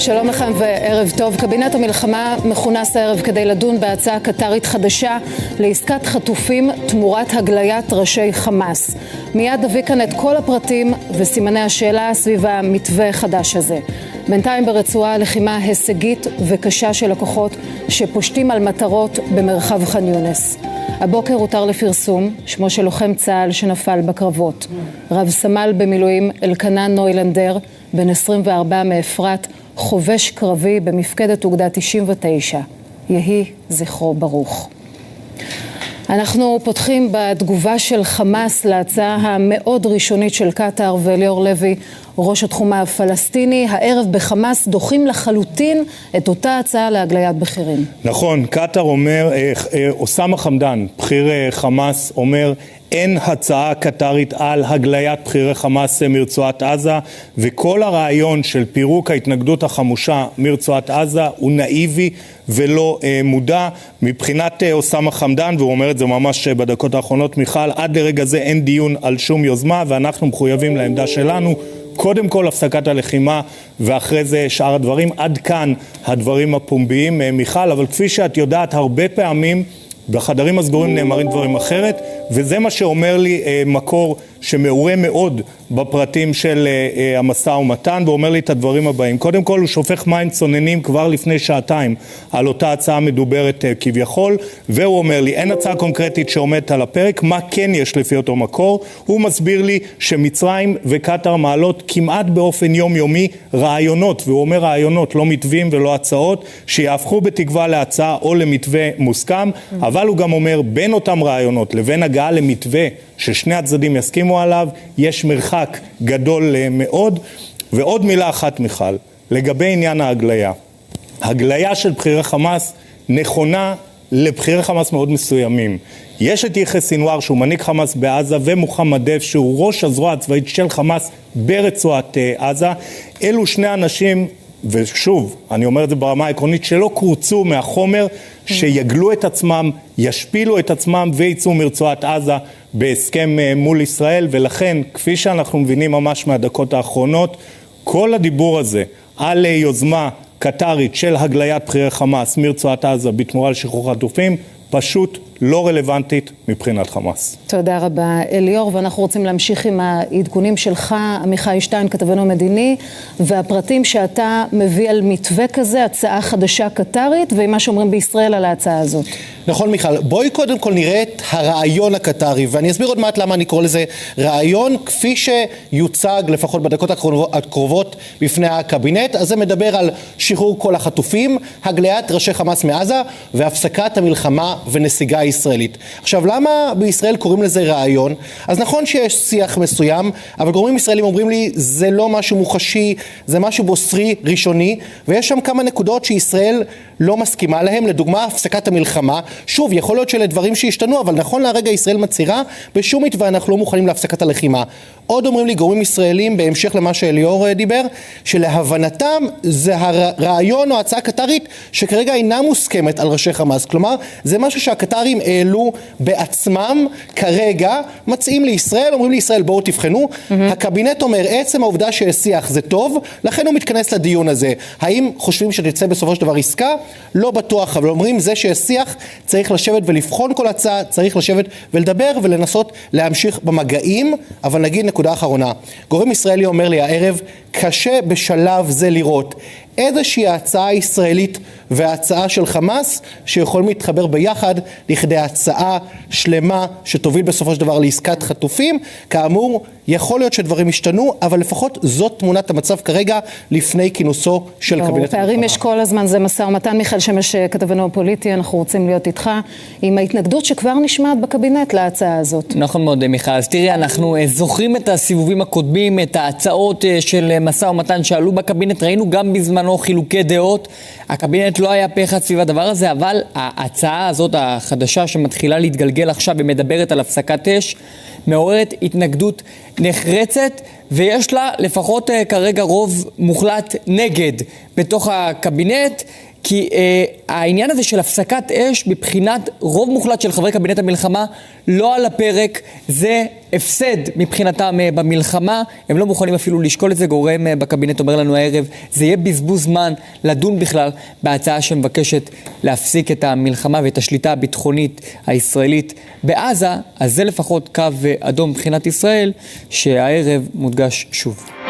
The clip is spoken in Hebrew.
שלום לכם וערב טוב. קבינט המלחמה מכונס הערב כדי לדון בהצעה קטרית חדשה לעסקת חטופים תמורת הגליית ראשי חמאס. מיד נביא כאן את כל הפרטים וסימני השאלה סביב המתווה חדש הזה. בינתיים ברצועה לחימה הישגית וקשה של הכוחות שפושטים על מטרות במרחב ח'אן יונס. הבוקר הותר לפרסום שמו של לוחם צה"ל שנפל בקרבות. רב סמל במילואים אלקנן נוילנדר, בן 24 מאפרת, חובש קרבי במפקדת אוגדה 99. יהי זכרו ברוך. אנחנו פותחים בתגובה של חמאס להצעה המאוד ראשונית של קטר, ואליאור לוי, ראש התחום הפלסטיני. הערב בחמאס דוחים לחלוטין את אותה הצעה להגליית בכירים. נכון, קטר אומר, אוסמה חמדאן, בכיר חמאס, אומר אין הצעה קטרית על הגליית בכירי חמאס מרצועת עזה, וכל הרעיון של פירוק ההתנגדות החמושה מרצועת עזה הוא נאיבי ולא מודע. מבחינת אוסמה חמדאן, והוא אומר את זה ממש בדקות האחרונות, מיכל, עד לרגע זה אין דיון על שום יוזמה, ואנחנו מחויבים לעמדה שלנו. קודם כל הפסקת הלחימה ואחרי זה שאר הדברים. עד כאן הדברים הפומביים, מיכל, אבל כפי שאת יודעת, הרבה פעמים בחדרים הסגורים נאמרים דברים אחרת, וזה מה שאומר לי מקור שמעורה מאוד בפרטים של המשא ומתן, ואומר לי את הדברים הבאים. קודם כל הוא שופך מים צוננים כבר לפני שעתיים על אותה הצעה מדוברת כביכול, והוא אומר לי אין הצעה קונקרטית שעומדת על הפרק. מה כן יש לפי אותו מקור? הוא מסביר לי שמצרים וקטר מעלות כמעט באופן יומיומי רעיונות, והוא אומר רעיונות, לא מתווים ולא הצעות, שיהפכו בתקווה להצעה או למתווה מוסכם. אבל הוא גם אומר בין אותם רעיונות לבין הגעה למתווה ששני הצדדים יסכימו עליו, יש מרחק גדול מאוד. ועוד מילה אחת, מיכל, לגבי עניין ההגליה. הגליה של בכירי חמאס נכונה לבכירי חמאס מאוד מסוימים. יש את יחיא סינואר שהוא מנהיג חמאס בעזה, ומוחמד דף שהוא ראש הזרוע הצבאית של חמאס ברצועת עזה. אלו שני אנשים, ושוב, אני אומר את זה ברמה העקרונית, שלא קורצו מהחומר, שיגלו את עצמם, ישפילו את עצמם ויצאו מרצועת עזה בהסכם מול ישראל. ולכן, כפי שאנחנו מבינים ממש מהדקות האחרונות, כל הדיבור הזה על יוזמה קטרית של הגליית בכירי חמאס מרצועת עזה בתמורה לשחרור חטופים, פשוט לא רלוונטית מבחינת חמאס. תודה רבה אליאור, ואנחנו רוצים להמשיך עם העדכונים שלך, עמיחי שטיין, כתבנו מדיני, והפרטים שאתה מביא על מתווה כזה, הצעה חדשה קטרית, ומה שאומרים בישראל על ההצעה הזאת. נכון מיכל, בואי קודם כל נראה את הרעיון הקטרי, ואני אסביר עוד מעט למה אני קורא לזה רעיון כפי שיוצג לפחות בדקות הקרובות בפני הקבינט. אז זה מדבר על שחרור כל החטופים, הגליית ראשי חמאס מעזה והפסקת המלחמה ונסיגה ישראלית. עכשיו, למה בישראל קוראים לזה רעיון? אז נכון שיש שיח מסוים, אבל גורמים ישראלים אומרים לי זה לא משהו מוחשי, זה משהו בוסרי ראשוני, ויש שם כמה נקודות שישראל לא מסכימה להם. לדוגמה, הפסקת המלחמה. שוב, יכול להיות שאלה דברים שהשתנו, אבל נכון להרגע ישראל מצהירה בשום מתווה אנחנו לא מוכנים להפסקת הלחימה. עוד אומרים לי גורמים ישראלים, בהמשך למה שאליאור דיבר, שלהבנתם זה הרעיון או ההצעה הקטרית שכרגע אינה מוסכמת על ראשי חמאס. כלומר, זה משהו שהקטרים העלו בעצמם כרגע, מציעים לישראל, אומרים לישראל בואו תבחנו. הקבינט אומר עצם העובדה שיש שיח זה טוב, לכן הוא מתכנס לדיון הזה. האם חושבים שתצא בסופו של דבר עסקה? לא בטוח, אבל אומרים זה שיש שיח, צריך לשבת ולבחון כל הצעה, צריך לשבת ולדבר ולנסות להמשיך במגעים. אבל נגיד נקודה אחרונה, גורם ישראלי אומר לי הערב, קשה בשלב זה לראות איזושהי הצעה ישראלית והצעה של חמאס שיכולים להתחבר ביחד לכדי הצעה שלמה שתוביל בסופו של דבר לעסקת חטופים. כאמור, יכול להיות שדברים השתנו, אבל לפחות זאת תמונת המצב כרגע לפני כינוסו של קבינט. פערים יש כל הזמן, זה משא ומתן. מיכאל שמש, כתבנו הפוליטי, אנחנו רוצים להיות איתך עם ההתנגדות שכבר נשמעת בקבינט להצעה הזאת. נכון מאוד מיכל, אז תראי, אנחנו זוכרים את הסיבובים הקודמים, את ההצעות של משא ומתן שעלו בקבינט, ראינו גם בזמנו חילוקי דעות, הקבינט לא היה פה אחד סביב הדבר הזה, אבל ההצעה הזאת החדשה שמתחילה להתגלגל עכשיו ומדברת על הפסקת אש, מעוררת התנגדות נחרצת, ויש לה לפחות כרגע רוב מוחלט נגד בתוך הקבינט. כי העניין הזה של הפסקת אש מבחינת רוב מוחלט של חברי קבינט המלחמה לא על הפרק, זה הפסד מבחינתם במלחמה, הם לא מוכנים אפילו לשקול את זה. גורם בקבינט אומר לנו הערב, זה יהיה בזבוז זמן לדון בכלל בהצעה שמבקשת להפסיק את המלחמה ואת השליטה הביטחונית הישראלית בעזה. אז זה לפחות קו אדום מבחינת ישראל שהערב מודגש שוב.